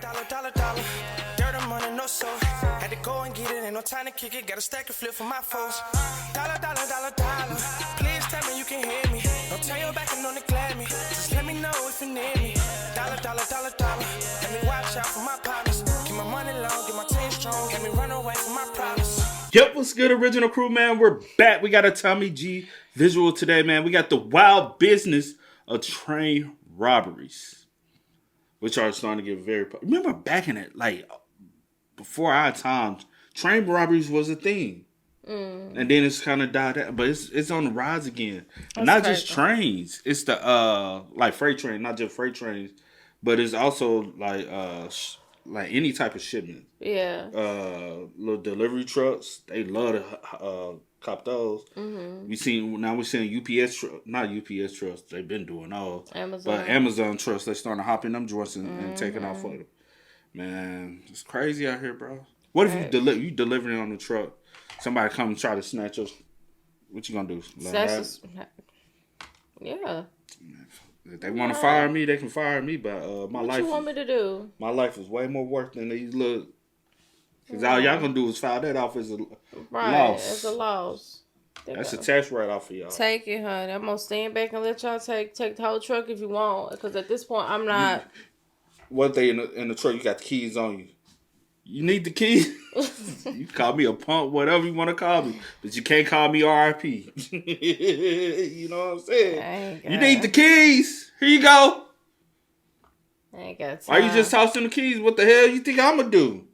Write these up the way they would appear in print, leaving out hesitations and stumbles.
Dollar. Dirt and money, no soul. Had to go and get it, ain't no time to kick it. Got a stack of flip for my foes. Dollar. Please tell me you can hear me. Don't turn your back and don't neglect me. Just let me know if you need me. Dollar. Let me watch out for my partners. Keep my money long, get my team strong. Let me run away from my problems. Yep, what's good, original crew, man? We're back. We got a Tommy G visual today, man. We got the wild business of train robberies, which are starting to get very... Remember back in it, like, before our times, train robberies was a thing. And then it's kind of died out. But it's on the rise again. And not just trains. It's the, like, freight train. Not just freight trains. But it's also, like any type of shipment. Yeah. Little delivery trucks. They love to cop those. Mm-hmm. We're seeing UPS not UPS trucks. They've been doing all. Amazon. But Amazon trucks, they starting to hop in them joints and taking off for them. Man, it's crazy out here, bro. What if you delivering on the truck? Somebody come and try to snatch us. What you gonna do? Yeah. If they want to fire me, they can fire me. But my life. What you want me to do? My life is way more work than these little. Because all y'all gonna do is file that off as a loss. As a loss. That's a tax write-off for y'all. Take it, honey. I'm gonna stand back and let y'all take the whole truck if you want. Because at this point, I'm not. One day in the truck, you got the keys on you. You need the keys. You call me a punk, whatever you want to call me, but you can't call me RIP. You know what I'm saying? You need the keys. Here you go. I ain't got time. Why you just tossing the keys? What the hell you think I'm gonna do?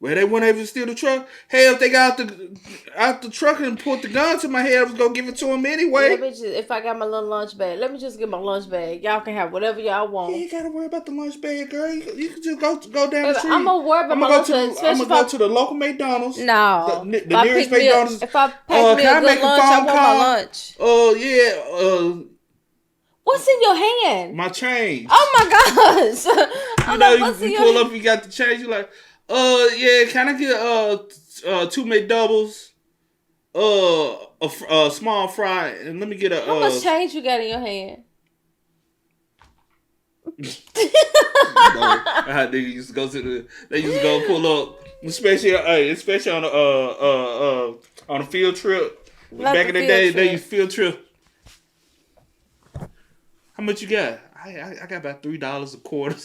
Well, they weren't able to steal the truck. Hell, if they got out the truck and put the gun to my head, I was gonna give it to them anyway. If I got my little lunch bag, let me just get my lunch bag. Y'all can have whatever y'all want. You ain't gotta worry about the lunch bag, girl. You can just go down the street. I'm gonna worry about my lunch bag. I'm gonna go to the local McDonald's. No, the nearest McDonald's. If I pack me a good lunch, I want my lunch. Oh yeah. What's in your hand? My change. Oh my gosh! You pull up, you got the change. You like. Yeah, can I get 2 McDoubles, a small fry, and let me get a. How much change you got in your hand? They used to go pull up, especially on a field trip. Back in the day, they used field trip. How much you got? I got about $3 a quarter.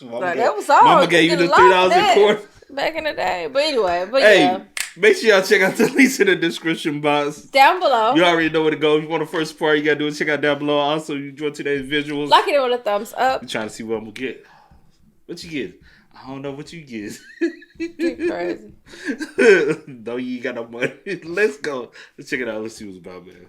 That was all. Mama gave you the $3 a quarter back in the day. But anyway, yeah. Make sure y'all check out the links in the description box. Down below. You already know where to go. If you want the first part, you gotta do it. Check out down below. Also, you enjoy today's visuals. Like it with a thumbs up. I'm trying to see what I'm gonna get. What you get? I don't know what you get. You're crazy. No, you ain't got no money. Let's go. Let's check it out. Let's see what's about, man.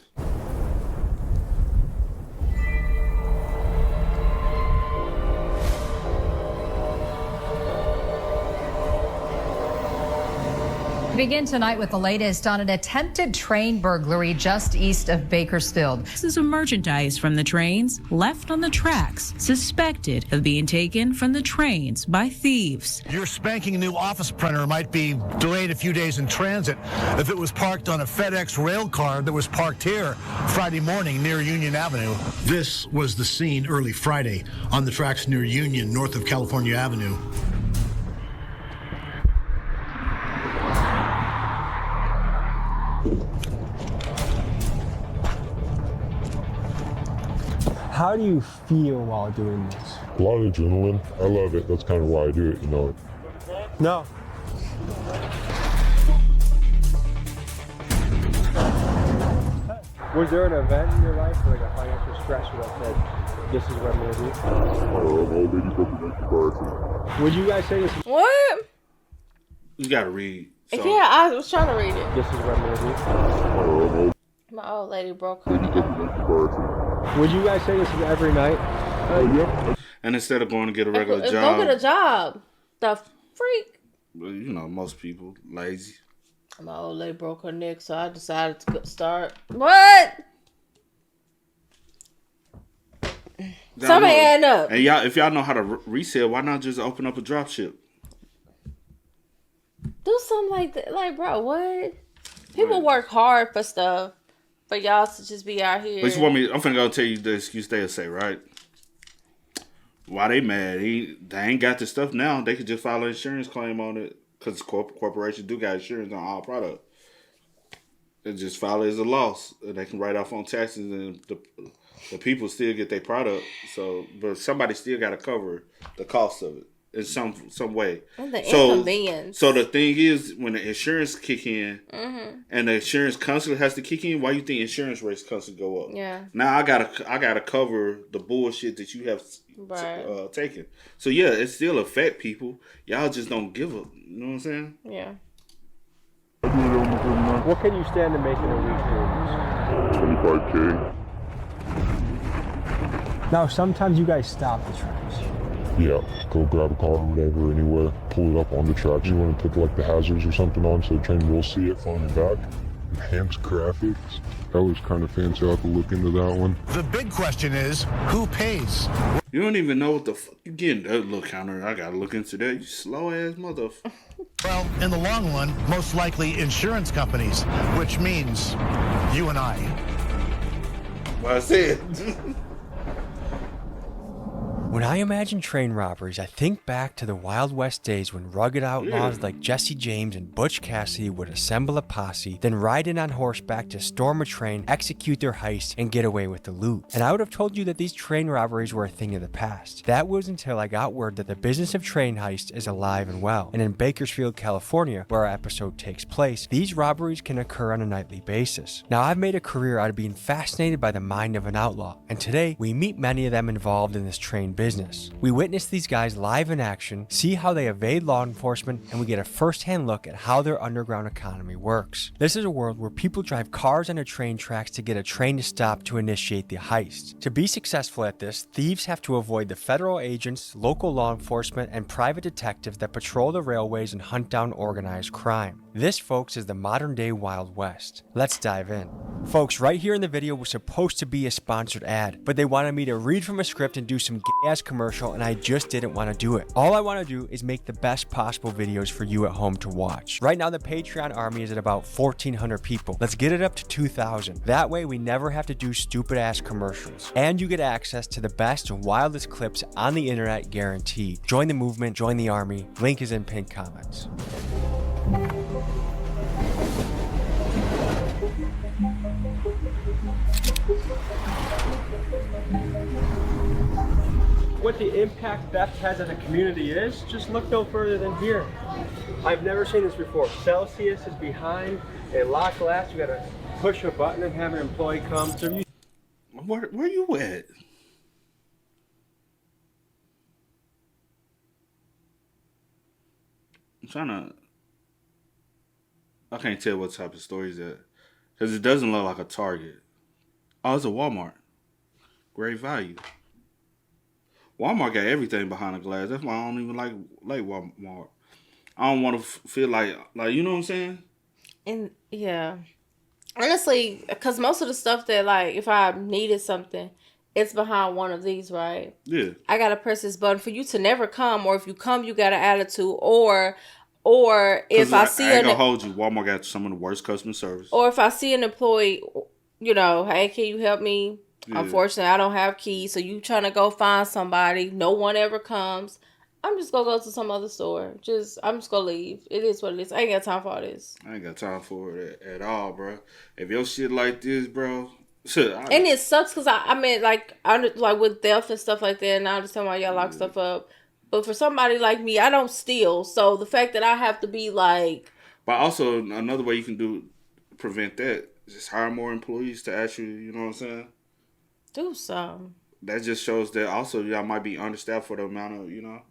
Begin tonight with the latest on an attempted train burglary just east of Bakersfield. This is merchandise from the trains left on the tracks, suspected of being taken from the trains by thieves. Your spanking new office printer might be delayed a few days in transit if it was parked on a FedEx rail car that was parked here Friday morning near Union Avenue. This was the scene early Friday on the tracks near Union, north of California Avenue. How do you feel while doing this? A lot of adrenaline. I love it. That's kind of why I do it, you know. No. Was there an event in your life, like a financial stressor that said, this is what I'm going to do? Old lady broke against the car. Would you guys say this? What? You gotta read. So. Yeah, I was trying to read it. This is what I'm going to do. My old lady broke her neck. Would you guys say this is every night? Yep. And instead of going to get a regular job. Go get a job. The freak. Well, you know, most people lazy. My old lady broke her neck, so I decided to start. What? Something adding up. And y'all, if y'all know how to resell, why not just open up a drop ship? Do something like that. Like, bro, what? People work hard for stuff. For y'all to just be out here. But you want me? I'm finna go tell you the excuse they'll say, right? Why they mad? They ain't got the stuff now. They could just file an insurance claim on it because corporations do got insurance on all product. They just file it as a loss. And they can write off on taxes, and the people still get their product. So, but somebody still got to cover the cost of it in some way. And the inconvenience. So the thing is, when the insurance kick in, and the insurance constantly has to kick in, why you think insurance rates constantly go up? Yeah. Now I gotta cover the bullshit that you have taken. So yeah, it still affect people. Y'all just don't give up. You know what I'm saying? Yeah. What can you stand to make in a week doing this? 25K. Now, sometimes you guys stop the tracks. Yeah, go grab a car or whatever, anywhere, pull it up on the tracks. You want to put like the hazards or something on so the train will see it from the back. Enhanced graphics. That was kind of fancy. I'll have to look into that one. The big question is, who pays? You don't even know what the fuck you getting. That look counter. I gotta look into that. You slow ass motherfucker. Well, in the long run, most likely insurance companies, which means you and I. Well, I said. When I imagine train robberies, I think back to the Wild West days when rugged outlaws like Jesse James and Butch Cassidy would assemble a posse, then ride in on horseback to storm a train, execute their heist, and get away with the loot. And I would have told you that these train robberies were a thing of the past. That was until I got word that the business of train heist is alive and well. And in Bakersfield, California, where our episode takes place, these robberies can occur on a nightly basis. Now, I've made a career out of being fascinated by the mind of an outlaw, and today we meet many of them involved in this train business. We witness these guys live in action, see how they evade law enforcement, and we get a first-hand look at how their underground economy works. This is a world where people drive cars onto train tracks to get a train to stop to initiate the heist. To be successful at this, thieves have to avoid the federal agents, local law enforcement, and private detectives that patrol the railways and hunt down organized crime. This, folks, is the modern-day Wild West. Let's dive in. Folks, right here in the video was supposed to be a sponsored ad, but they wanted me to read from a script and do some gay-ass commercial, and I just didn't want to do it. All I want to do is make the best possible videos for you at home to watch. Right now, the Patreon army is at about 1,400 people. Let's get it up to 2,000. That way, we never have to do stupid-ass commercials. And you get access to the best and wildest clips on the internet, guaranteed. Join the movement, join the army. Link is in pinned comments. What the impact theft has on the community is, just look no further than here. I've never seen this before. Celsius is behind a locked glass. You gotta push a button and have an employee come. So Where you at? I'm trying to. I can't tell what type of store is that because it doesn't look like a Target. Oh, it's a Walmart. Great value. Walmart got everything behind the glass. That's why I don't even like Walmart. I don't want to feel like you know what I'm saying. And yeah, honestly, because most of the stuff that like if I needed something, it's behind one of these, right? Yeah. I gotta press this button for you to never come, or if you come, you got an attitude, or if I see I ain't gonna hold you. Walmart got some of the worst customer service. Or if I see an employee, you know, hey, can you help me? Yeah. Unfortunately, I don't have keys, so you trying to go find somebody. No one ever comes. I'm just gonna go to some other store. I'm just gonna leave. It is what it is. I ain't got time for all this. I ain't got time for it at all, bro. If your shit like this, bro. And it sucks because I mean, like with theft and stuff like that, and I understand why y'all lock stuff up. But for somebody like me, I don't steal. So the fact that I have to be like. But also another way you can prevent that is just hire more employees to actually, you know what I'm saying? Do some. That just shows that also y'all might be understaffed for the amount of, you know.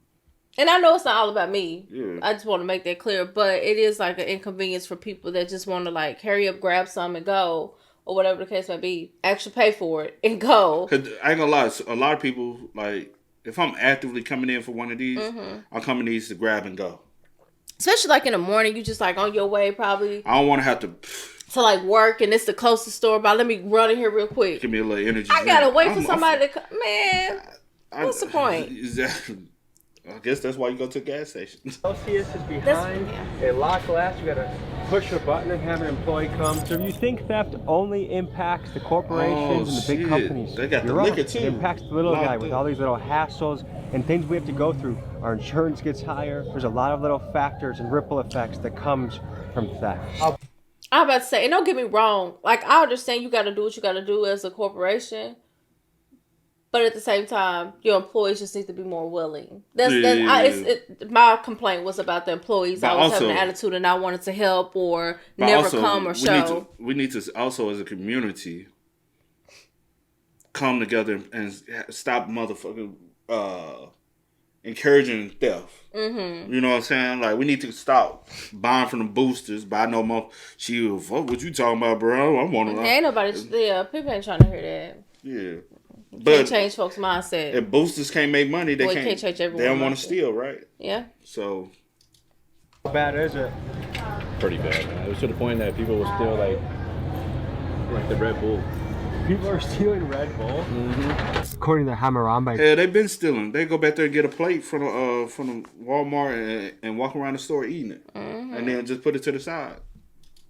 And I know it's not all about me. Yeah. I just want to make that clear. But it is like an inconvenience for people that just want to like hurry up, grab some and go. Or whatever the case may be. Actually pay for it and go. Cause I ain't gonna lie. A lot of people, like, if I'm actively coming in for one of these, I'm coming these to grab and go. Especially like in the morning. You just like on your way probably. I don't want to have to like work and it's the closest store, but let me run in here real quick. Give me a little energy. I gotta wait for somebody to come. Man, what's the point? I guess that's why you go to a gas station. Celsius is behind a locked glass. You gotta push a button and have an employee come. So if you think theft only impacts the corporations and the big companies, They got the you're wrong. liquor too. It impacts the little guy with all these little hassles and things we have to go through. Our insurance gets higher. There's a lot of little factors and ripple effects that comes from theft. I'm about to say, and don't get me wrong, like I understand you got to do what you got to do as a corporation, but at the same time, your employees just need to be more willing. My complaint was about the employees. But I was also, having an attitude and I wanted to help or never come or show. We need to also, as a community, come together and stop motherfucking encouraging theft. Mm-hmm. You know what I'm saying? Like, we need to stop buying from the boosters. Buy no more. Fuck what you talking about, bro? I want to. Ain't nobody. Yeah, people ain't trying to hear that. Yeah. But can't change folks' mindset. If boosters can't make money, they can't change everyone. They don't want to steal, right? Yeah. So, how bad is it? Pretty bad, man. It was to the point that people will steal like the Red Bull. People are stealing Red Bull. Mm-hmm. According to Hammurabi. Yeah, they've been stealing. They go back there and get a plate from the Walmart and walk around the store eating it, and then just put it to the side.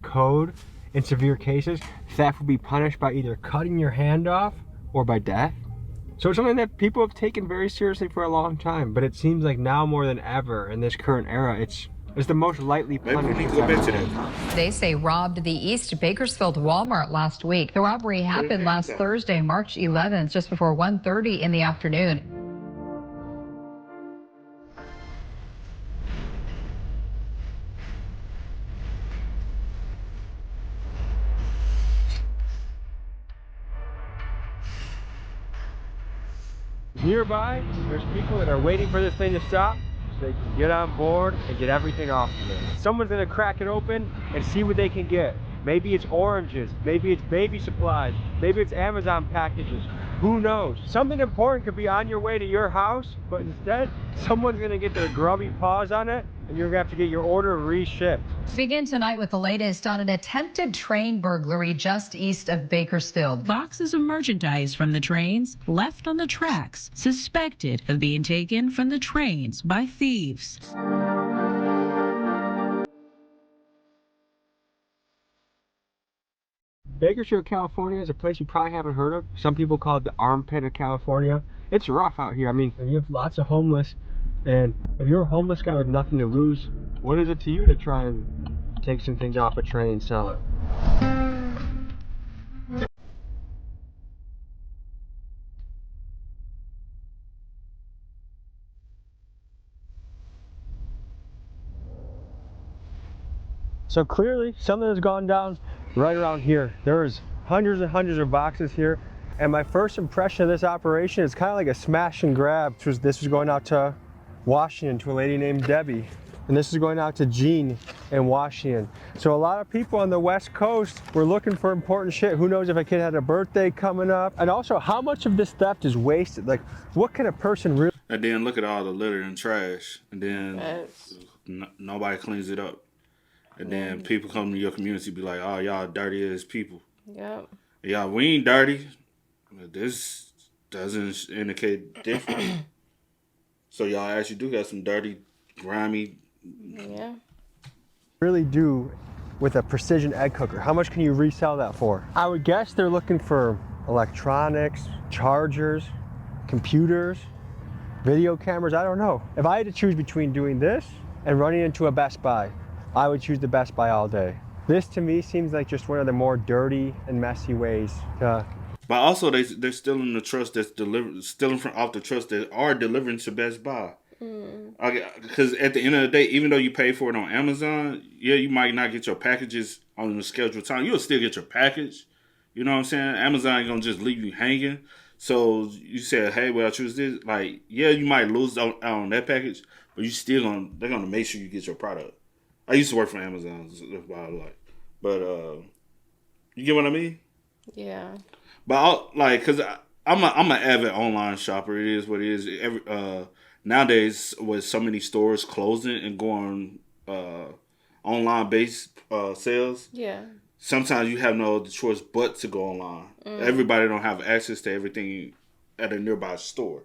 Code in severe cases, theft will be punished by either cutting your hand off or by death. So it's something that people have taken very seriously for a long time, but it seems like now more than ever in this current era, it's the most lightly punished. They say robbed the East Bakersfield Walmart last week. The robbery happened last Thursday, March 11th, just before 1:30 in the afternoon. Nearby, there's people that are waiting for this thing to stop so they can get on board and get everything off of it. Someone's gonna crack it open and see what they can get. Maybe it's oranges, maybe it's baby supplies, maybe it's Amazon packages. Who knows? Something important could be on your way to your house, but instead, someone's gonna get their grubby paws on it and you're gonna have to get your order reshipped. Begin tonight with the latest on an attempted train burglary just east of Bakersfield. Boxes of merchandise from the trains left on the tracks, suspected of being taken from the trains by thieves. Bakersfield, California is a place you probably haven't heard of. Some people call it the armpit of California. It's rough out here. I mean, you have lots of homeless, and if you're a homeless guy with nothing to lose, what is it to you to try and take some things off a train and sell it? So clearly something has gone down right around here. There's hundreds and hundreds of boxes here. And my first impression of this operation is kind of like a smash and grab. This was going out to Washington to a lady named Debbie. And this is going out to Gene in Washington. So a lot of people on the West Coast were looking for important shit. Who knows if a kid had a birthday coming up? And also, how much of this theft is wasted? Like, what can a person really... And then look at all the litter and trash. And then nobody cleans it up. And then people come to your community be like, oh, y'all dirty as people. Yep. Yeah, we ain't dirty. This doesn't indicate different. So y'all actually do got some dirty, grimy. Yeah. Really do with a precision egg cooker. How much can you resell that for? I would guess they're looking for electronics, chargers, computers, video cameras. I don't know. If I had to choose between doing this and running into a Best Buy, I would choose the Best Buy all day. This to me seems like just one of the more dirty and messy ways to... But also they're stealing the trust that's stealing from off the trust that are delivering to Best Buy. Because at the end of the day, even though you pay for it on Amazon, yeah, you might not get your packages on the scheduled time. You'll still get your package. You know what I'm saying? Amazon ain't gonna just leave you hanging. So you said, hey, well, I choose this. Like, yeah, you might lose on that package, but they're gonna make sure you get your product. I used to work for Amazon, so that's why I like. But you get what I mean? Yeah. But cause I'm an avid online shopper. It is what it is. Nowadays, with so many stores closing and going online based sales, yeah, sometimes you have no other choice but to go online. Everybody don't have access to everything at a nearby store,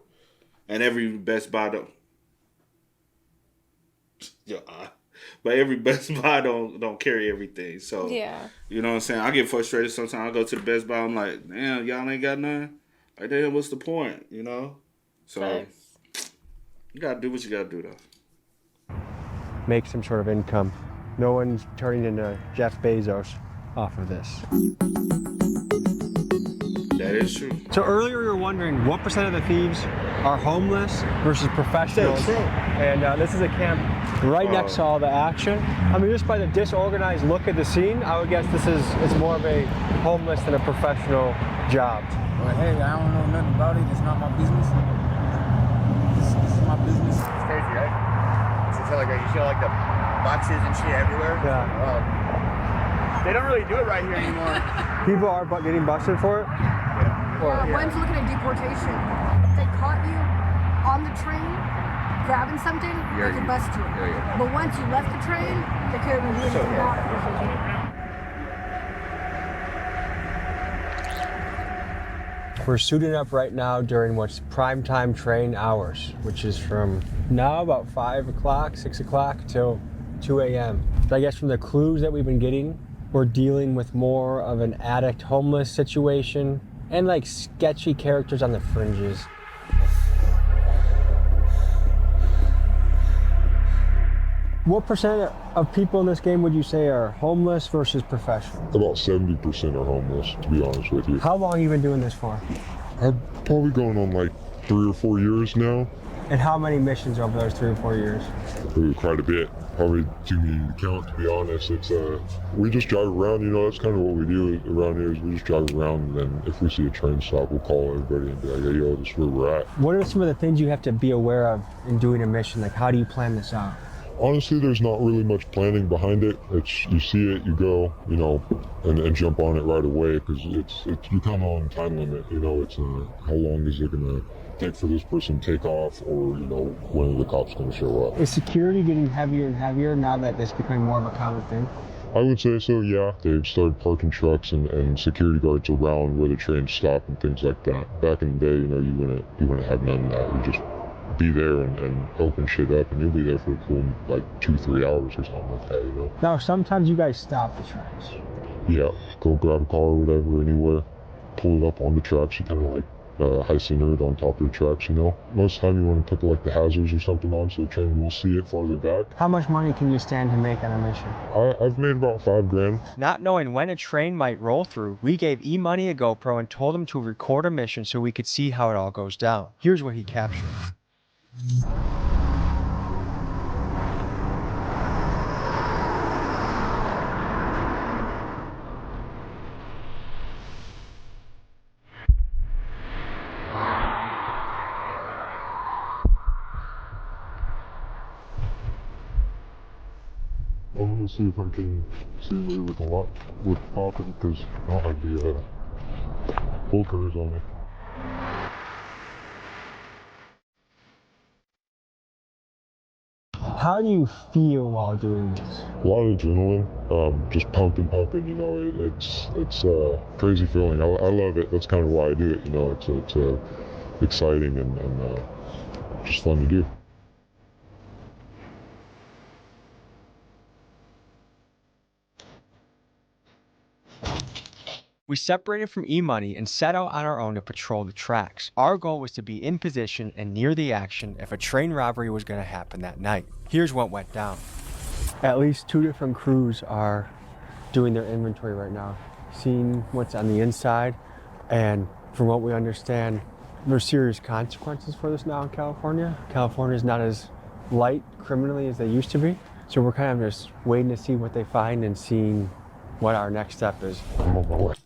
and every Best Buy but every Best Buy don't carry everything. So Yeah. you know what I'm saying. I get frustrated sometimes. I go to the Best Buy. I'm like, damn, y'all ain't got none. Like, damn, what's the point? You know. So Thanks. you gotta do what you gotta do though. Make some sort of income. No one's turning into Jeff Bezos off of this. That is true. So earlier we were wondering what percent of the thieves are homeless versus professionals. True. And this is a camp right next to all the action. I mean, just by the disorganized look at the scene, I would guess it's more of a homeless than a professional job. Well, hey, I don't know nothing about it. It's not my business. This is my business. It's crazy, right? You see like the boxes and shit everywhere. Yeah. They don't really do it right here anymore. People are getting busted for it? One's looking at deportation. If they caught you on the train grabbing something, they could bust you. But once you left the train, they couldn't do anything about it. We're suiting up right now during what's prime time train hours, which is from now about 5 o'clock, 6 o'clock till 2 a.m. But I guess from the clues that we've been getting, we're dealing with more of an addict homeless situation and like sketchy characters on the fringes. What percent of people in this game would you say are homeless versus professional? About 70% are homeless, to be honest with you. How long have you been doing this for? I'm probably going on like 3 or 4 years now. And how many missions over those 3 or 4 years? Quite a bit. Probably too many to count, to be honest. It's we just drive around, you know, that's kind of what we do around here is we just drive around, and then if we see a train stop, we'll call everybody and be like, hey, yo, this is where we're at. What are some of the things you have to be aware of in doing a mission? Like, how do you plan this out? Honestly, there's not really much planning behind it. It's you see it, you go, you know, and jump on it right away, because it's you kind of on time limit. You know, it's how long is it gonna take for this person to take off, or you know, when are the cops gonna show up? Is security getting heavier and heavier now that it's becoming more of a common thing? I would say so, yeah. They've started parking trucks and security guards around where the trains stop and things like that. Back in the day, you know, you wouldn't have none of that. You just be there and open shit up, and you'll be there for a cool like 2-3 hours or something like that, you know. Now, sometimes you guys stop the trains. Yeah, go grab a car or whatever, anywhere, pull it up on the tracks. You kind of like heisting it on top of the tracks, you know. Most of the time you want to put like the hazards or something on so the train will see it farther back. How much money can you stand to make on a mission? I've made about $5,000. Not knowing when a train might roll through, we gave E-Money a GoPro and told him to record a mission so we could see how it all goes down. Here's what he captured. I'm gonna see if I can see where with a lot with popping, because I don't have the full colors on me. How do you feel while doing this? A lot of adrenaline, just pumping, you know, it's a crazy feeling. I love it. That's kind of why I do it, you know, it's exciting and just fun to do. We separated from E-Money and set out on our own to patrol the tracks. Our goal was to be in position and near the action if a train robbery was going to happen that night. Here's what went down. At least 2 different crews are doing their inventory right now, seeing what's on the inside, and from what we understand, there's serious consequences for this now in California. California is not as light criminally as they used to be, so we're kind of just waiting to see what they find and seeing what our next step is.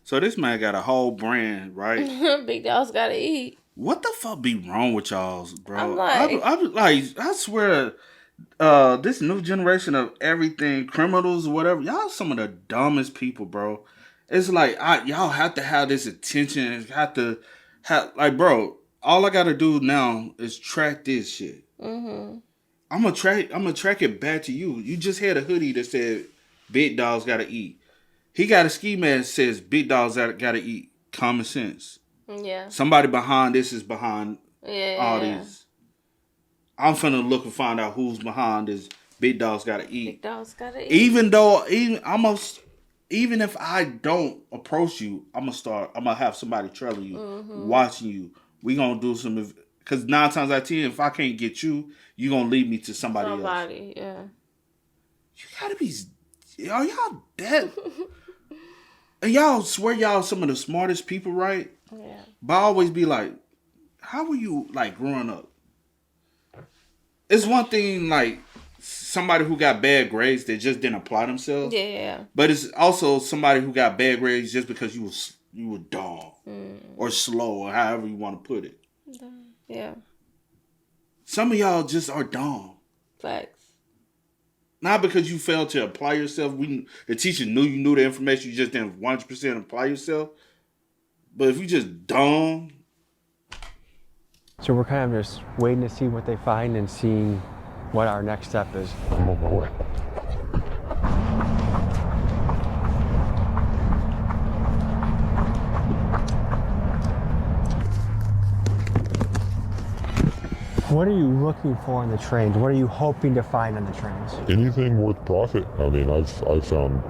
So this man got a whole brand, right? Big dogs gotta eat. What the fuck be wrong with y'all, bro? I'm like, I swear, this new generation of everything, criminals, whatever, y'all some of the dumbest people, bro. It's like y'all have to have this attention. Like, bro, all I gotta do now is track this shit. Mm-hmm. I'm gonna track it back to you. You just had a hoodie that said "Big dogs gotta eat." He got a ski mask that says "Big dogs gotta eat." Common sense. Yeah. Somebody behind this is behind all Yeah. these. I'm finna look and find out who's behind this Big dogs gotta eat. Big dogs gotta eat. Even if I don't approach you, I'm gonna have somebody trailing you, watching you. We gonna do some, because 9 times out of 10, if I can't get you, you gonna lead me to somebody else. Yeah. You gotta be, are y'all dead? And y'all swear y'all some of the smartest people, right? Yeah. But I always be like, how were you like growing up? It's one thing like somebody who got bad grades that just didn't apply themselves. Yeah. But it's also somebody who got bad grades just because you were dumb or slow or however you want to put it. Yeah. Some of y'all just are dumb. Facts. Not because you failed to apply yourself. The teacher knew you knew the information. You just didn't 100% apply yourself. But if you just dumb. So we're kind of just waiting to see what they find and seeing what our next step is. I'm on my way. What are you looking for on the trains? What are you hoping to find on the trains? Anything worth profit. I mean, I've found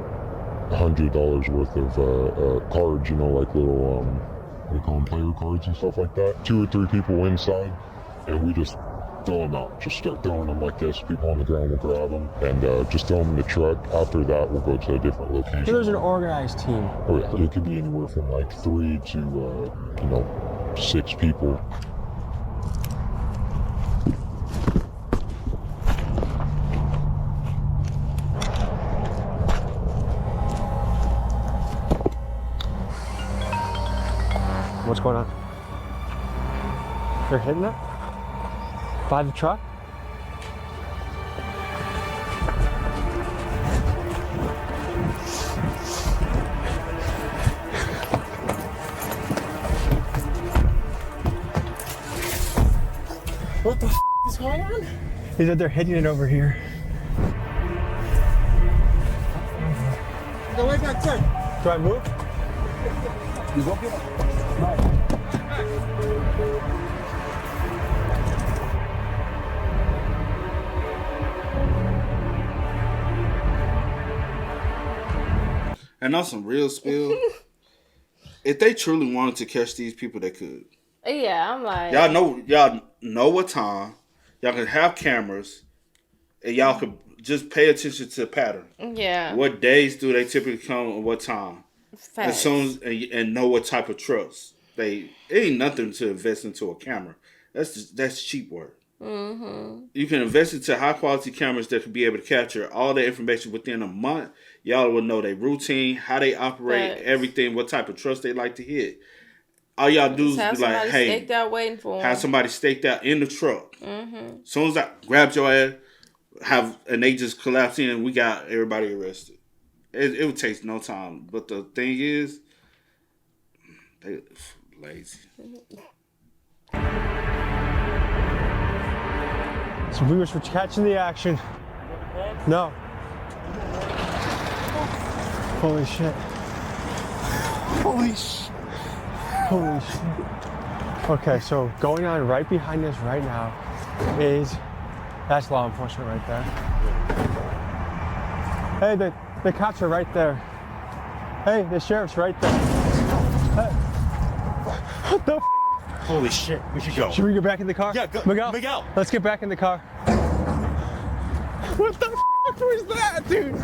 $100 worth of cards, you know, like little, what do you call them, player cards and stuff like that. 2 or 3 people inside, and we just throw them out. Just start throwing them like this. People on the ground will grab them, and just throw them in the truck. After that, we'll go to a different location. So there's an organized team. Oh yeah, it could be anywhere from like 3 to, 6 people. What's going on? They're hitting it? By the truck? What the is going on? He said they're hitting it over here. The way back there. Do I move? You go get it. And on some real spill, if they truly wanted to catch these people, they could. Yeah, I'm like, y'all know what time. Y'all can have cameras, and y'all could just pay attention to the pattern. Yeah. What days do they typically come and what time? Facts. As soon as and know what type of trucks. It ain't nothing to invest into a camera. That's cheap work. Mm-hmm. You can invest into high quality cameras that could be able to capture all the information within a month. Y'all will know their routine, how they operate, everything, what type of trucks they like to hit. All y'all do is be like, hey, staked out waiting for have somebody staked out in the truck. Mm-hmm. As soon as I grabbed your ass, and they just collapse in, we got everybody arrested. It would take no time. But the thing is, they lazy. So we were catching the action. No. Holy shit. Holy shit. Holy shit. Okay, so going on right behind us right now is, that's law enforcement right there. Hey, the cops are right there. Hey, the sheriff's right there. Hey. What the f? Holy shit, we should go. Should we get back in the car? Yeah, go. Miguel. Let's get back in the car. What the f was that, dude?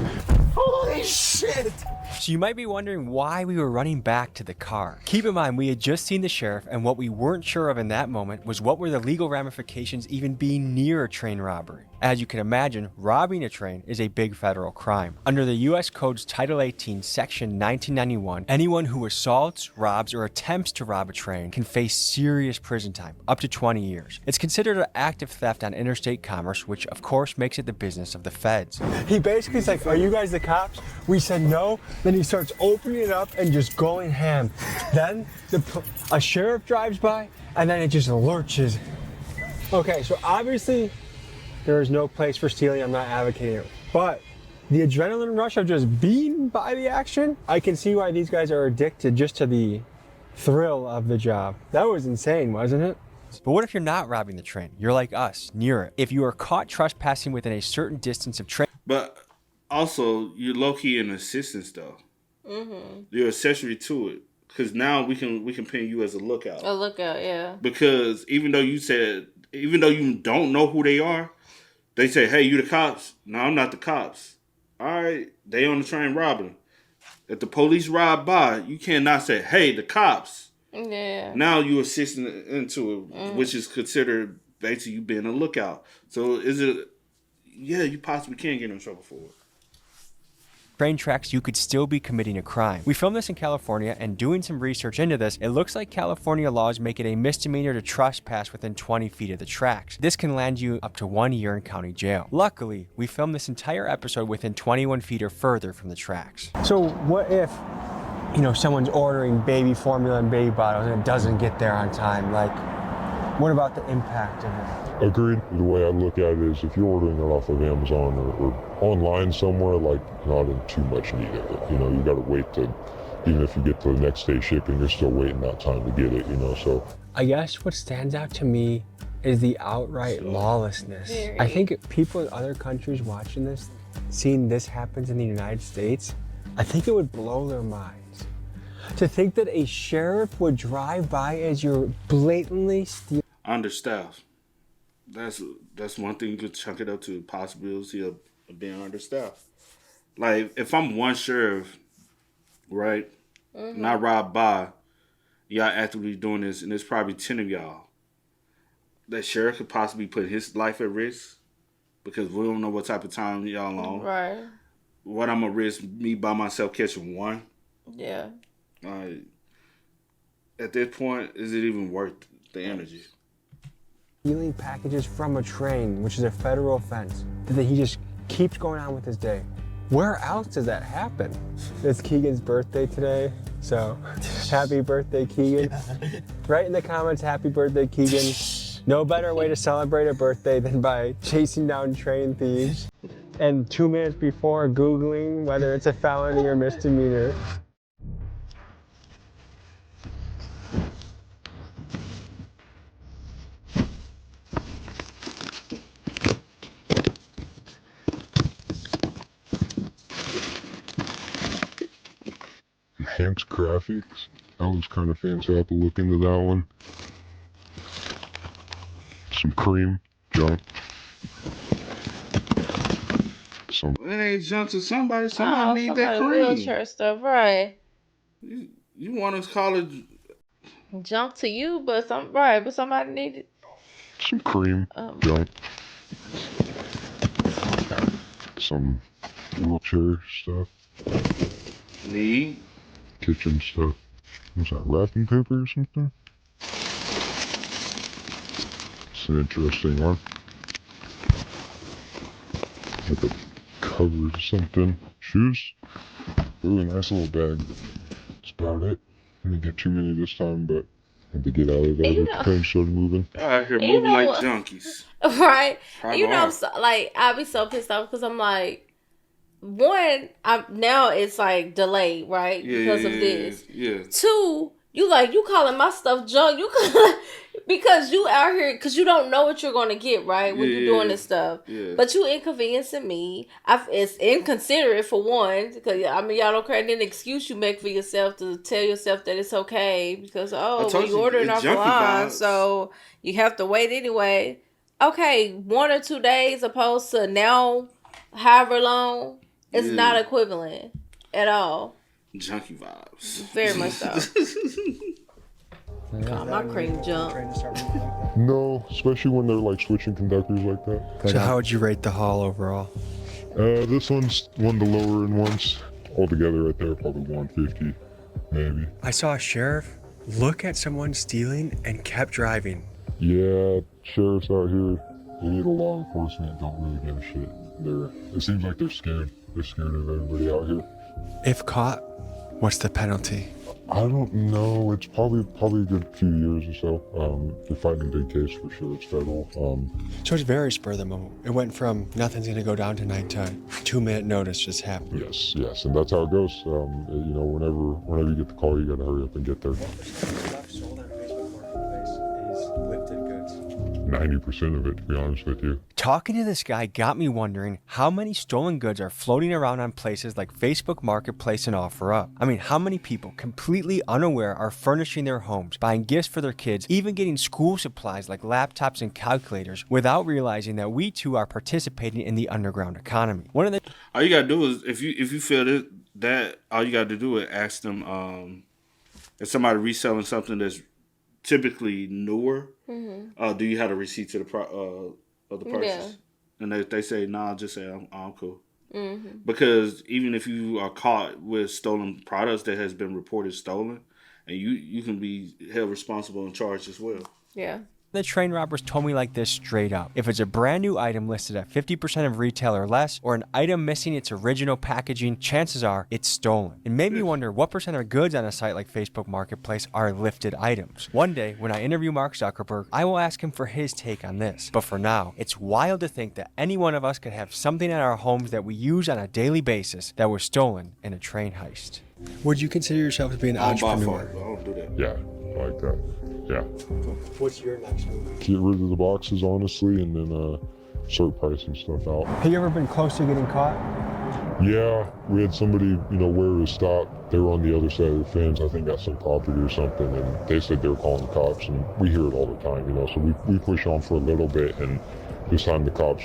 Holy shit. So you might be wondering why we were running back to the car. Keep in mind, we had just seen the sheriff, and what we weren't sure of in that moment was what were the legal ramifications even being near a train robbery. As you can imagine, robbing a train is a big federal crime. Under the U.S. Code's Title 18, Section 1991, anyone who assaults, robs, or attempts to rob a train can face serious prison time, up to 20 years. It's considered an act of theft on interstate commerce, which of course makes it the business of the feds. He basically is like, are you guys the cops? We said no. Then he starts opening it up and just going ham. Then a sheriff drives by, and then it just lurches. Okay, so obviously, there is no place for stealing. I'm not advocating it. But the adrenaline rush of just being by the action, I can see why these guys are addicted just to the thrill of the job. That was insane, wasn't it? But what if you're not robbing the train? You're like us, near it. If you are caught trespassing within a certain distance of train... But also, you're low-key an assistance, though. Mm-hmm. You're accessory to it. Because now we can pin you as a lookout. A lookout, yeah. Because even though you don't know who they are, they say, hey, you the cops? No, I'm not the cops. All right, they on the train robbing. If the police ride by, you cannot say, hey, the cops. Yeah. Now you assisting into it, which is considered basically you being a lookout. So is it, yeah, you possibly can get in trouble for it. Train tracks, you could still be committing a crime. We filmed this in California, and doing some research into this, it looks like California laws make it a misdemeanor to trespass within 20 feet of the tracks. This can land you up to 1 year in county jail. Luckily, we filmed this entire episode within 21 feet or further from the tracks. So what if, someone's ordering baby formula and baby bottles and it doesn't get there on time? Like, what about the impact of it? Agreed. The way I look at it is if you're ordering it off of Amazon or online somewhere, like, not in too much need of it. You got to wait to, even if you get to the next day shipping, you're still waiting that time to get it, so. I guess what stands out to me is the outright lawlessness. I think people in other countries watching this, seeing this happens in the United States, I think it would blow their minds. To think that a sheriff would drive by as you're blatantly stealing. Understaffed. That's one thing you could chunk it up to, possibility of being understaffed. Like, if I'm one sheriff, right, and I ride by, y'all actively doing this, and there's probably 10 of y'all, that sheriff could possibly put his life at risk because we don't know what type of time y'all on. Right. What I'm going to risk me by myself catching one? Yeah. At this point, is it even worth the energy? Stealing packages from a train, which is a federal offense, that he just keeps going on with his day. Where else does that happen? It's Keegan's birthday today, so happy birthday, Keegan. Write in the comments, happy birthday, Keegan. No better way to celebrate a birthday than by chasing down train thieves and 2 minutes before Googling whether it's a felony or misdemeanor. Enhanced graphics. That was kind of fancy. I have to look into that one. Some cream junk. It ain't junk to somebody. Somebody need that cream. Wheelchair stuff, right? You want to call it junk to you, but somebody need it. Some cream junk. Some wheelchair stuff. Need. Kitchen stuff. What's that, wrapping paper or something? It's an interesting one. Like a cover or something. Shoes? Ooh, nice little bag. That's about it. I didn't get too many this time, but I had to get out of there. The train started moving. Out here moving like junkies. Right? I'll be so pissed off because I'm like, one, now it's like delayed, right? Because of this. Yeah. Two, you calling my stuff junk. Because you out here, because you don't know what you're going to get, right? When you're doing this stuff. Yeah. But you inconveniencing me. It's inconsiderate for one. Because, y'all don't care any excuse you make for yourself to tell yourself that it's okay. Because, you ordering off the line. So you have to wait anyway. Okay, 1 or 2 days opposed to now, however long. It's not equivalent at all. Junkie vibes. Very much so. Call my cream junk. No, especially when they're like switching conductors like that. So how would you rate the haul overall? This one's one of the lower end ones. Altogether right there, probably 150, maybe. I saw a sheriff look at someone stealing and kept driving. Yeah, sheriffs out here, they need a law enforcement, don't really give a shit. It seems like they're scared. They're scared of everybody out here. If caught, what's the penalty? I don't know. It's probably a good few years or so. They're fighting a big case for sure. It's federal. So it's very spur of the moment. It went from nothing's gonna go down tonight to 2 minute notice just happened. Yes, and that's how it goes. Whenever you get the call, you gotta hurry up and get there. Stuff sold on Facebook Marketplace is lifted 90% of it, to be honest with you. Talking to this guy got me wondering how many stolen goods are floating around on places like Facebook Marketplace and OfferUp. I mean, how many people completely unaware are furnishing their homes, buying gifts for their kids, even getting school supplies like laptops and calculators without realizing that we too are participating in the underground economy. One of the all you gotta do is if you feel that all you gotta do is ask them if somebody reselling something that's typically newer, do you have a receipt to of the purchase? Yeah. And they say, nah, just say I'm cool. Because even if you are caught with stolen products that has been reported stolen, and you can be held responsible and charged as well. Yeah. The train robbers told me like this straight up. If it's a brand new item listed at 50% of retail or less, or an item missing its original packaging, chances are it's stolen. It made me wonder what percent of goods on a site like Facebook Marketplace are lifted items. One day, when I interview Mark Zuckerberg, I will ask him for his take on this. But for now, it's wild to think that any one of us could have something in our homes that we use on a daily basis that was stolen in a train heist. Would you consider yourself to be an entrepreneur? I don't do that. Yeah, I like that. Yeah. What's your next move? Get rid of the boxes, honestly, and then start pricing stuff out. Have you ever been close to getting caught? Yeah, we had somebody, where it was stopped. They were on the other side of the fence, I think got some property or something, and they said they were calling the cops, and we hear it all the time, so we push on for a little bit, and this time the cops,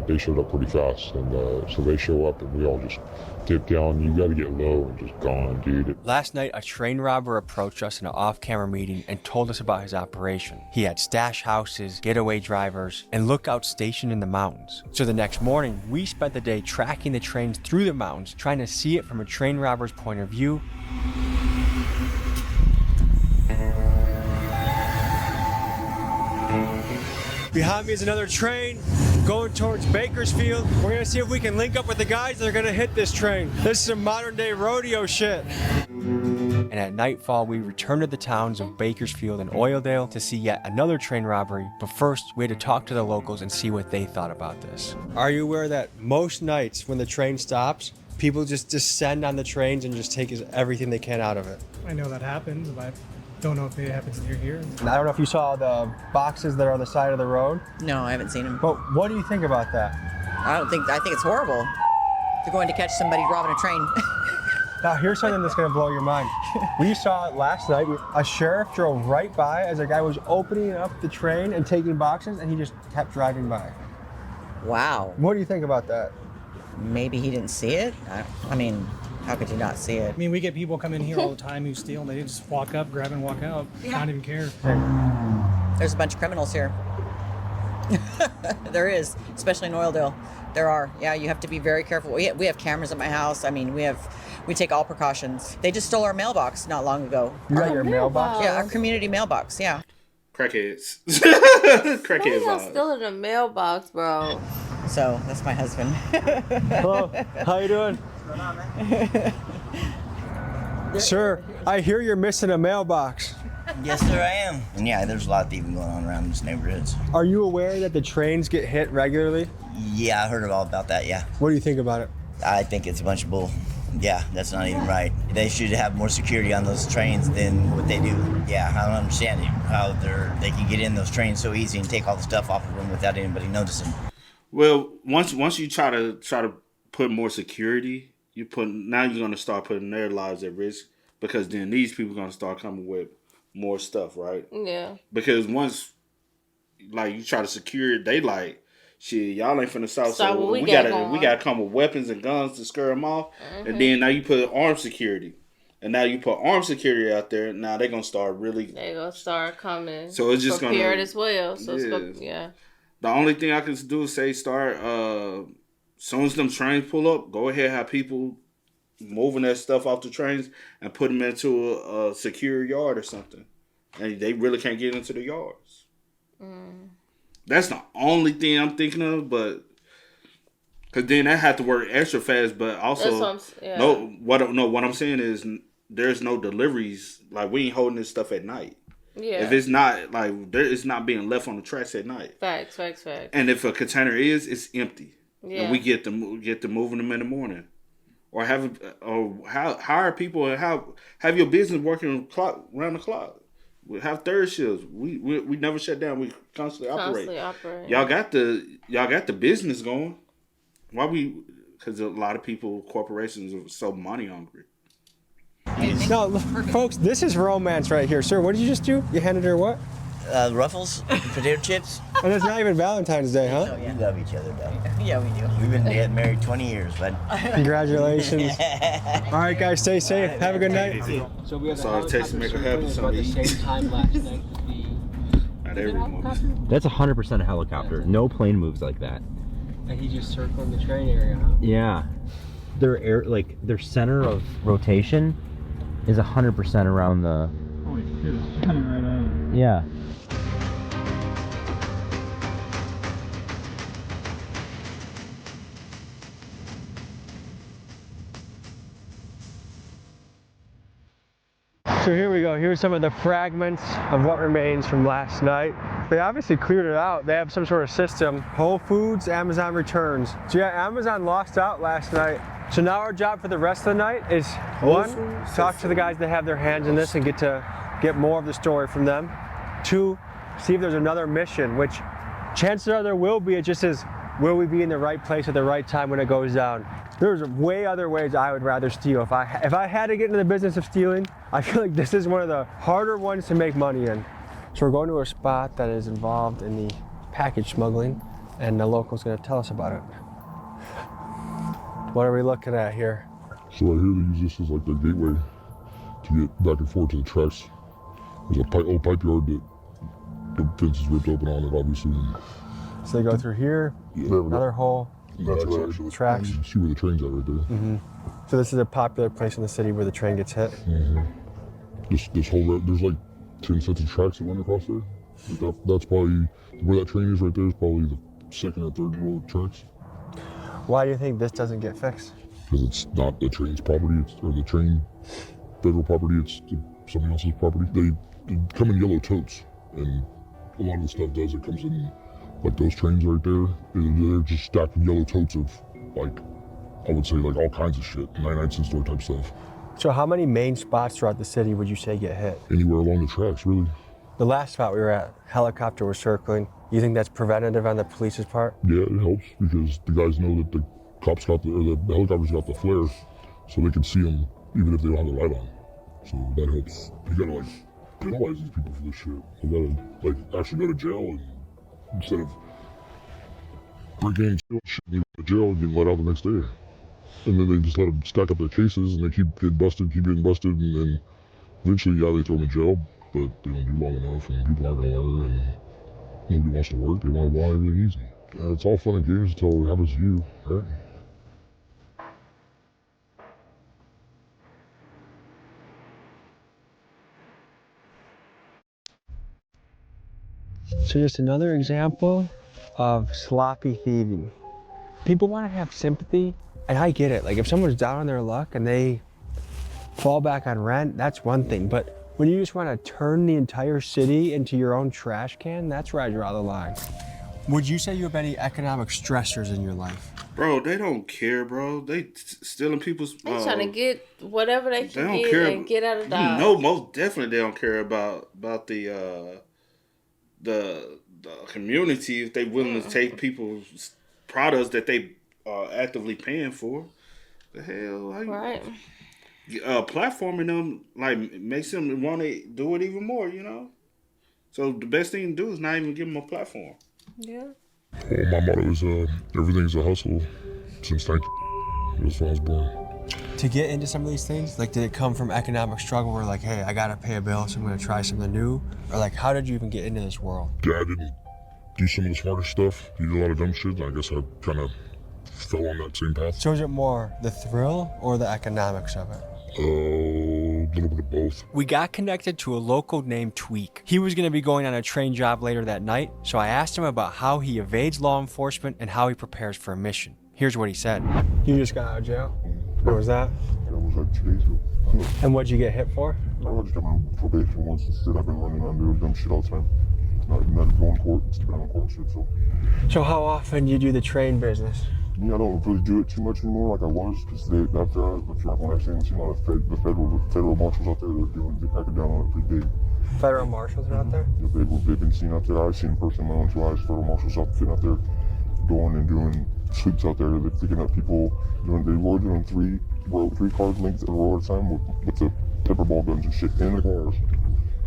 they showed up pretty fast, and so they show up, and we all just dip down. You got to get low and just gone, dude. Last night, a train robber approached us in an off-camera meeting and told us about his operation. He had stash houses, getaway drivers, and lookouts stationed in the mountains. So the next morning, we spent the day tracking the trains through the mountains, trying to see it from a train robber's point of view. Behind me is another train going towards Bakersfield. We're gonna see if we can link up with the guys that are gonna hit this train. This is some modern day rodeo shit. And at nightfall, we returned to the towns of Bakersfield and Oildale to see yet another train robbery. But first, we had to talk to the locals and see what they thought about this. Are you aware that most nights when the train stops, people just descend on the trains and just take everything they can out of it? I know that happens, but don't know if it happens near here. And I don't know if you saw the boxes that are on the side of the road. No, I haven't seen them. But what do you think about that? I think it's horrible. They're going to catch somebody robbing a train. Now, here's something that's going to blow your mind. We saw it last night. A sheriff drove right by as a guy was opening up the train and taking boxes, and he just kept driving by. Wow. What do you think about that? Maybe he didn't see it? I mean, how could you not see it? I mean, we get people come in here all the time who steal. They just walk up, grab and walk out. Yeah. Not even care. There's a bunch of criminals here. There is, especially in Oildale. There are. Yeah, you have to be very careful. We have cameras at my house. I mean, we take all precautions. They just stole our mailbox not long ago. You got your mailbox? Yeah, our community mailbox, yeah. Crackheads. Why y'all stealing a mailbox, bro? So, that's my husband. Hello, how you doing? Sir, I hear you're missing a mailbox. Yes, sir, I am. And yeah, there's a lot of thieving going on around these neighborhoods. Are you aware that the trains get hit regularly? Yeah, I heard all about that, yeah. What do you think about it? I think it's a bunch of bull. Yeah, that's not even right. They should have more security on those trains than what they do. Yeah, I don't understand how they can get in those trains so easy and take all the stuff off of them without anybody noticing. Well, once you try to put more security, now you're gonna start putting their lives at risk, because then these people are gonna start coming with more stuff, right? Yeah. Because once you try to secure it, they like, shit, y'all ain't finna stop. So we gotta come with weapons and guns to scare them off. Mm-hmm. And then now you put armed security. And now you put armed security out there. Now they're gonna start coming. So it's just prepared as well. So yeah. The only thing I can do is say start. Soon as them trains pull up, go ahead, have people moving that stuff off the trains and put them into a secure yard or something. And they really can't get into the yards. That's the only thing I'm thinking of, but because then that had to work extra fast. But also, what I'm saying is there's no deliveries. Like, we ain't holding this stuff at night. Yeah. If it's not it's not being left on the tracks at night. Facts. And if a container is, it's empty. Yeah. And we get to moving them in the morning, or hire people and have your business working around the clock. We have third shifts. We never shut down. We constantly operate. Y'all got the business going. Why we? Because a lot of people, corporations are so money hungry. No, folks, this is romance right here. Sir, what did you just do? You handed her what? Ruffles, potato chips. And it's not even Valentine's Day, huh? We love each other, though. Yeah, we do. We've been married 20 years, bud. Congratulations. All right, guys, stay safe. Have a good night. So we have So I was texting make her happy about the something. same time last night. Not every moment. That's 100% a helicopter. No plane moves like that. And he just circled the train area, huh? Yeah. Their center of rotation is 100% around the. Holy shit, it's shining right on it. Yeah. So here we go. Here's some of the fragments of what remains from last night. They obviously cleared it out. They have some sort of system. Whole Foods, Amazon returns. So yeah, Amazon lost out last night. So now our job for the rest of the night is one, talk to the guys that have their hands in this and get more of the story from them. Two, see if there's another mission, which chances are there will be. It just is, will we be in the right place at the right time when it goes down? There's way other ways I would rather steal. If I had to get into the business of stealing, I feel like this is one of the harder ones to make money in. So we're going to a spot that is involved in the package smuggling, and the local's gonna tell us about it. What are we looking at here? So right here they use this as like the gateway to get back and forth to the tracks. There's a old pipe yard that the fence is ripped open on it, obviously. So they go through here, another hole. That's actually tracks. You can see where the train's at right there. Mm-hmm. So this is a popular place in the city where the train gets hit. Mm-hmm. This whole road, there's like 10 sets of tracks that run across there. That's probably where that train is right there. Is probably the second or third row of tracks. Why do you think this doesn't get fixed? Because it's not the train's property, or the train federal property. It's somebody else's property. They come in yellow totes, and a lot of the stuff it comes in. Like those trains right there, they're just stacked with yellow totes of, like, I would say like all kinds of shit, 99-cent store type stuff. So how many main spots throughout the city would you say get hit? Anywhere along the tracks, really. The last spot we were at, helicopter was circling. You think that's preventative on the police's part? Yeah, it helps because the guys know that the cops got the helicopters got the flare, so they can see them even if they don't have the light on. So that helps. You gotta like penalize these people for this shit. You gotta like actually go to jail and. Instead of breaking and stealing shit and go to jail and getting let out the next day. And then they just let them stack up their cases and they keep getting busted, and then eventually, yeah, they throw them in jail, but they don't do long enough and people aren't gonna learn and nobody wants to work, they want everything easy. It's all fun and games until it happens to you, right? So just another example of sloppy thieving. People want to have sympathy, and I get it. Like if someone's down on their luck and they fall back on rent, that's one thing. But when you just want to turn the entire city into your own trash can, that's where I draw the line. Would you say you have any economic stressors in your life? Bro, they don't care, bro. They stealing people's. They trying to get whatever they can don't get care. and get out of Dodge. No, most definitely they don't care about the community if they willing to take people's products that they are actively paying for. The hell, right? Platforming them like makes them want to do it even more, you know. So the best thing to do is not even give them a platform. Yeah. Well, my motto is everything's a hustle since 19. That's when I was born. To get into some of these things, like did it come from economic struggle where like, hey, I gotta pay a bill, so I'm gonna try something new? Or like, how did you even get into this world? Dad didn't do some of the smarter stuff. He did a lot of dumb shit, and I guess I kind of fell on that same path. So is it more the thrill or the economics of it? A little bit of both. We got connected to a local named Tweak. He was going to be going on a train job later that night, so I asked him about how he evades law enforcement and how he prepares for a mission. Here's what he said. You just got out of jail? What was that? It was like 2 days ago. And what'd you get hit for? I just got my probation once and shit. I've been running around doing dumb shit all the time. Not going to court, it's been on court shit, so. So how often do you do the train business? Yeah, I don't really do it too much anymore like I was, because when I seen a lot of the federal marshals out there, they're cracking down on it pretty big. Federal marshals are out there? They've been seen out there. I've seen personally my own two eyes. Federal marshals outfit out there going and doing sweeps out there. They're picking up people. They were doing three cars linked in a row at a time with the pepper ball guns and shit in the cars.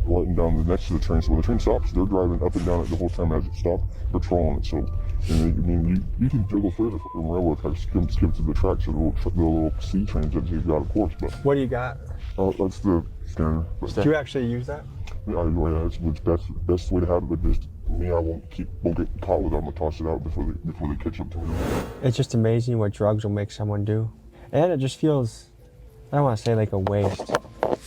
Right down next to the train. So when the train stops, they're driving up and down it the whole time as it stops, patrolling it. So, you can juggle further from railroad tracks, skim to the tracks of the little C trains that you've got, of course. But what do you got? That's the scanner. Do you actually use that? Yeah, it's the best way to have it. But just me, I won't get caught with it. I'm gonna toss it out before they catch up to me. It's just amazing what drugs will make someone do, and it just feels, I don't want to say like a waste.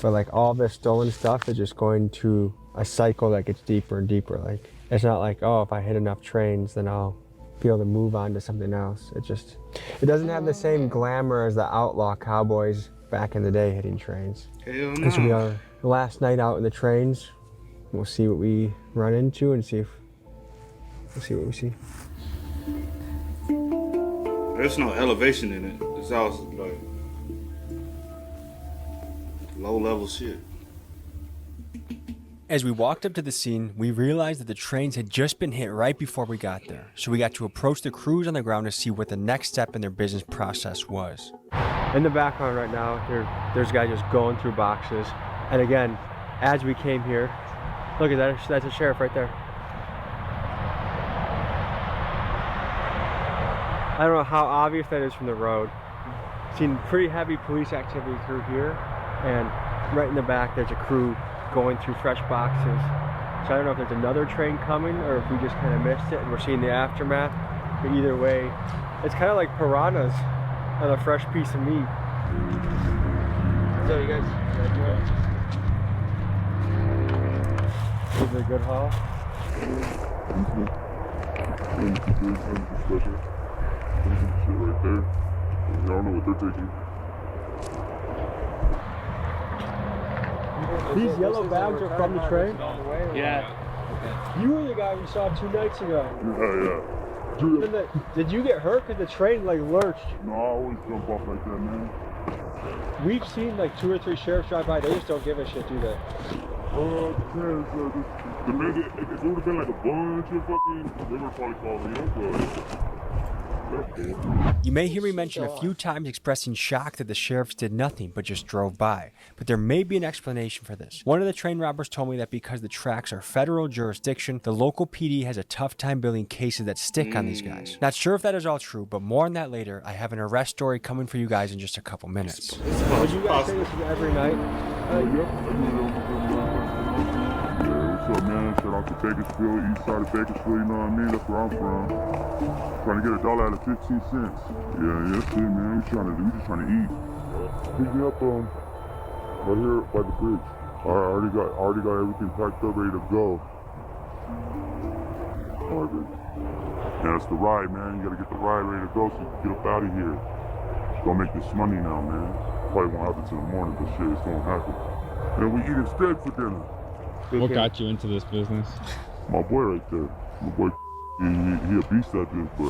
But like all this stolen stuff is just going to a cycle that gets deeper and deeper. Like it's not like, oh, if I hit enough trains, then I'll be able to move on to something else. It doesn't have the same glamour as the outlaw cowboys back in the day hitting trains. Hell no. This will be our last night out in the trains. We'll see what we run into and we'll see what we see. There's no elevation in it. It's all like low level shit. As we walked up to the scene, we realized that the trains had just been hit right before we got there. So we got to approach the crews on the ground to see what the next step in their business process was. In the background right now, there's a guy just going through boxes. And again, as we came here, look at that, that's a sheriff right there. I don't know how obvious that is from the road. Seen pretty heavy police activity through here, and right in the back there's a crew going through fresh boxes. So I don't know if there's another train coming or if we just kind of missed it and we're seeing the aftermath. But either way, it's kind of like piranhas on a fresh piece of meat. So you guys is it a good haul? Shit right there. I don't know what they're taking. These yellow bags are from the train? Yeah. You were the guy we saw 2 nights ago. Yeah. Dude, did you get hurt? Because the train like lurched. No, I always jump off like that, man. We've seen like 2 or 3 sheriffs drive by. They just don't give a shit, do they? The man, if it would have been like a bunch of fucking, they would have probably called me up, but... You may hear me mention a few times expressing shock that the sheriffs did nothing but just drove by, but there may be an explanation for this. One of the train robbers told me that because the tracks are federal jurisdiction, the local PD has a tough time building cases that stick on these guys. Not sure if that is all true, but more on that later. I have an arrest story coming for you guys in just a couple minutes. Would you guys say this is every night? What's up, man? Shout out to Bakersfield, east side of Bakersfield, you know what I mean? That's where I'm from. Trying to get $1 out of 15 cents. Yeah, that's it, man. We just trying to eat. Pick me up right here by the bridge. I already got everything packed up, ready to go. Alright, baby. Yeah, that's the ride, man. You gotta get the ride ready to go so you can get up out of here. Just gonna make this money now, man. Probably won't happen till the morning, but shit, it's gonna happen. And we eat instead for dinner. What got you into this business? My boy right there. My boy, he a beast at this, but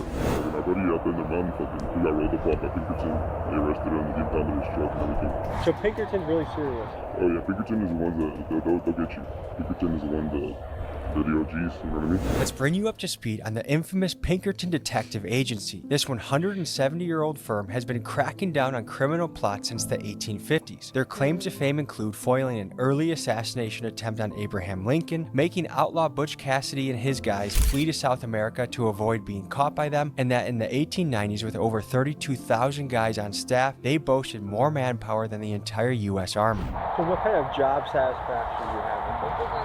my buddy out there in the mountain, he got rolled up off at Pinkerton. They arrested him, they impounded his truck and everything. So Pinkerton's really serious? Oh yeah, Pinkerton is the ones that, they'll get you. Pinkerton is the one that, they're the OGs, you know what I mean? Let's bring you up to speed on the infamous Pinkerton Detective Agency. This 170-year-old firm has been cracking down on criminal plots since the 1850s. Their claims to fame include foiling an early assassination attempt on Abraham Lincoln, making outlaw Butch Cassidy and his guys flee to South America to avoid being caught by them, and that in the 1890s, with over 32,000 guys on staff, they boasted more manpower than the entire U.S. Army. So what kind of job satisfaction do you have with it?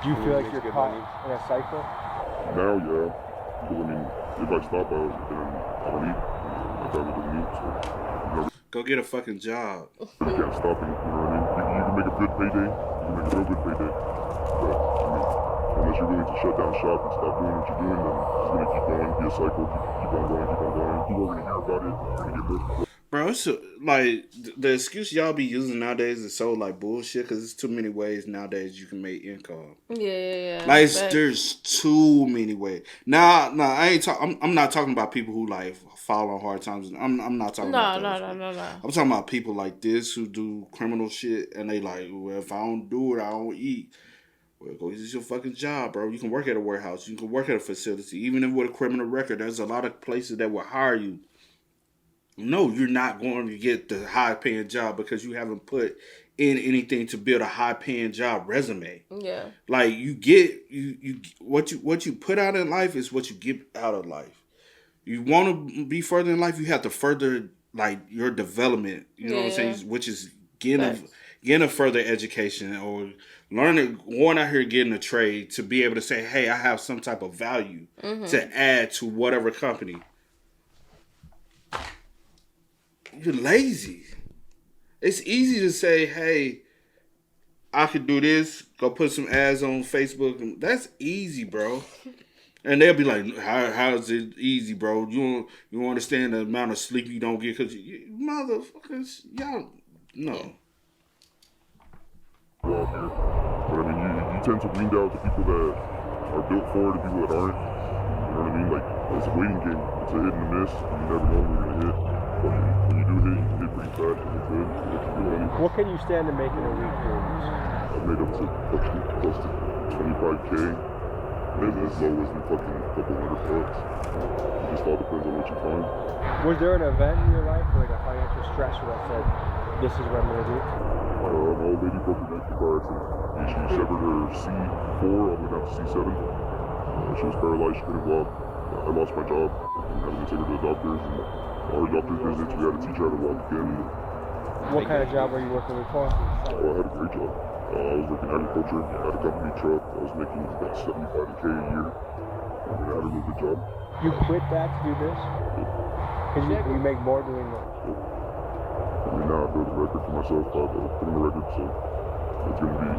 Do you feel like you're caught in a cycle? Now, yeah. Because, I mean, if I stop, I don't eat. My family doesn't eat, so... Go get a fucking job. You can't stop it, you know what I mean? You can make a good payday. You can make a real good payday. But, I mean, unless you're willing to shut down shop and stop doing what you're doing, then it's going to keep going, be a cycle, keep on going. People are going to hear about it, you're going to get hurt. Bro, it's like the excuse y'all be using nowadays is so like bullshit because there's too many ways nowadays you can make income. Yeah. Like there's too many ways. Nah, I ain't I'm not talking about people who like fall on hard times. I'm not talking about those. No. I'm talking about people like this who do criminal shit and they like, well, if I don't do it, I don't eat. Well, go use your fucking job, bro. You can work at a warehouse. You can work at a facility. Even if with a criminal record, there's a lot of places that will hire you. No, you're not going to get the high-paying job because you haven't put in anything to build a high-paying job resume. Yeah. Like you get what you put out in life is what you get out of life. You want to be further in life, you have to further like your development. You know what I'm saying? Which is getting a further education or going out here getting a trade to be able to say, hey, I have some type of value to add to whatever company. You're lazy. It's easy to say, hey, I could do this, go put some ads on Facebook. That's easy, bro. And they'll be like, how is it easy, bro? You don't understand the amount of sleep you don't get because you motherfuckers, y'all, no. But I mean, you tend to weed out the people that are built for it, the people that aren't. You know what I mean? Like, it's a waiting game. It's a hit and a miss. You never know when you're going to hit. But when you do hit, you hit pretty fast. You hit good. You hit good. What can you stand to make in a week doing this? I've made up to close to 25K. And as low as the fucking couple $100. It just all depends on what you find. Was there an event in your life, like a financial stressor that said, this is what I'm going to do? My old lady broke her neck in a car accident. She severed her C4 all the way down to C7. She was paralyzed, she couldn't walk. I lost my job and having to take her to the doctors. And all her doctor's visits, we had to teach her how to walk again. What kind of job were you working before? I had a great job. I was working agriculture, I had a company truck. I was making about $75K a year. And I had a really good job. You quit that to do this? Because you make more doing that. I mean, now I built a record for myself. I put in a record, so it's going to be a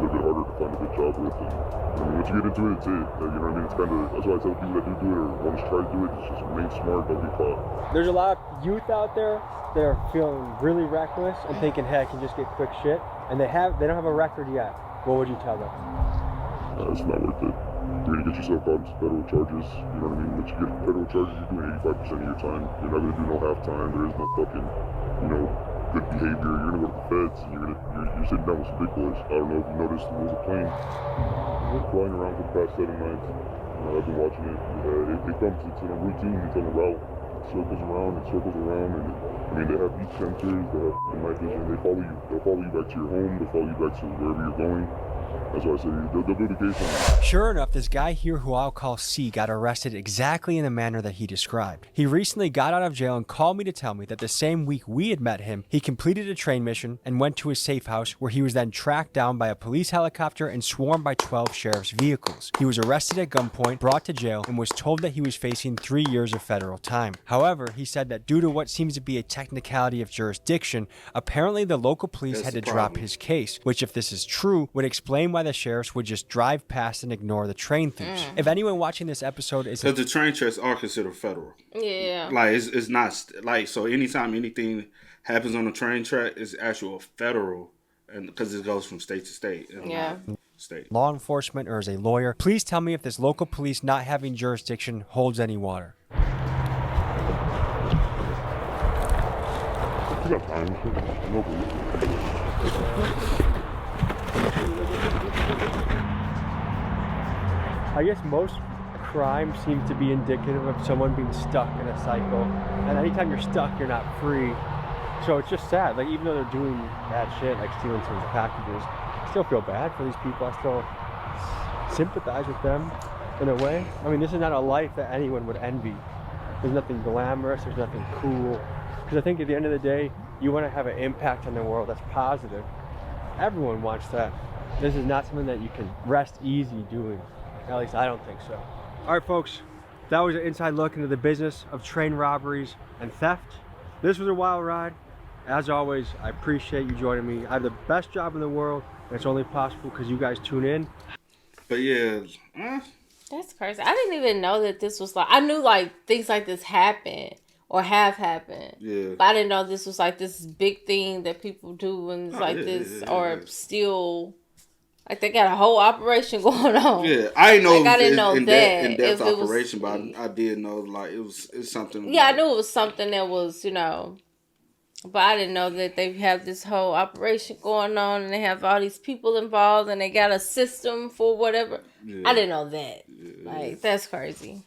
little bit harder to find a good job with. And I mean, once you get into it, it's it. You know what I mean? It's kind of, that's why I tell people that do it or want to try to do it, it's just remain smart, don't get caught. There's a lot of youth out there that are feeling really reckless and thinking, hey, I can just get quick shit. And they don't have a record yet. What would you tell them? It's not worth it. You're going to get yourself caught in some federal charges. You know what I mean? Once you get federal charges, you're doing 85% of your time. You're not going to do no half time. There is no fucking, good behavior. You're going to go to the feds. You're sitting down with some big boys. I don't know if you noticed, there was a plane flying around for the past 7 nights. I've been watching it. It comes, it's in a routine, it's on a route. It circles around, and I mean, they have beach sensors, they have night vision, they'll follow you back to your home, they'll follow you back to wherever you're going. That's why I say they'll do the case on you. Sure enough, this guy here who I'll call C got arrested exactly in the manner that he described. He recently got out of jail and called me to tell me that the same week we had met him, he completed a train mission and went to his safe house where he was then tracked down by a police helicopter and swarmed by 12 sheriff's vehicles. He was arrested at gunpoint, brought to jail, and was told that he was facing 3 years of federal time. However, he said that due to what seems to be a technicality of jurisdiction, apparently the local police had to drop his case, which if this is true, would explain why the sheriffs would just drive past and ignore the train thieves. If anyone watching this episode is... Because the train tracks are considered federal. Yeah. Like, it's not... Like, so anytime anything happens on a train track, it's actual federal, and because it goes from state to state. Yeah. State. Law enforcement or as a lawyer, please tell me if this local police not having jurisdiction holds any water. You got time, no I guess most crime seems to be indicative of someone being stuck in a cycle. And anytime you're stuck, you're not free. So it's just sad. Like, even though they're doing bad shit, like stealing someone's packages, I still feel bad for these people. I still sympathize with them in a way. I mean, this is not a life that anyone would envy. There's nothing glamorous, there's nothing cool. Because I think at the end of the day, you want to have an impact on the world that's positive. Everyone wants that. This is not something that you can rest easy doing. At least I don't think so. All right, folks, that was an inside look into the business of train robberies and theft. This was a wild ride. As always, I appreciate you joining me. I have the best job in the world, and it's only possible because you guys tune in. But yeah, that's crazy. I didn't even know that this was like, I knew like things like this happen, or have happened. Yeah. But I didn't know this was like this big thing that people do and it's or still like they got a whole operation going on. Yeah, I didn't know like, I didn't know that in-depth operation, but I did know like it's something. Yeah, I knew it was something that was, but I didn't know that they have this whole operation going on and they have all these people involved and they got a system for whatever. Yeah. I didn't know that. Yeah. Like, that's crazy.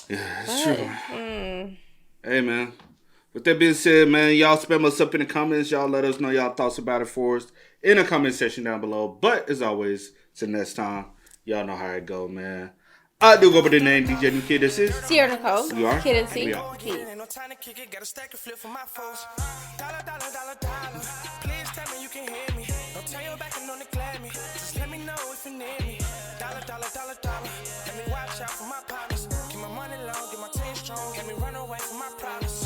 Yeah, it's true. Hey, man. With that being said, man, y'all spam us up in the comments. Y'all let us know y'all thoughts about it for us in the comment section down below. But, as always, till next time, y'all know how it go, man. I do go by the name DJ New Kid. This is Sierra Nicole. You are? Kid and C. Ain't no time to kick it, got a stack of flip for my foes. Dollar. Please tell me you can hear me. Don't turn your back and don't neglect me. Just let me know if you need me. Dollar. Let me watch out for my partners. Keep my money low, get my team strong. Let me run away from my problems.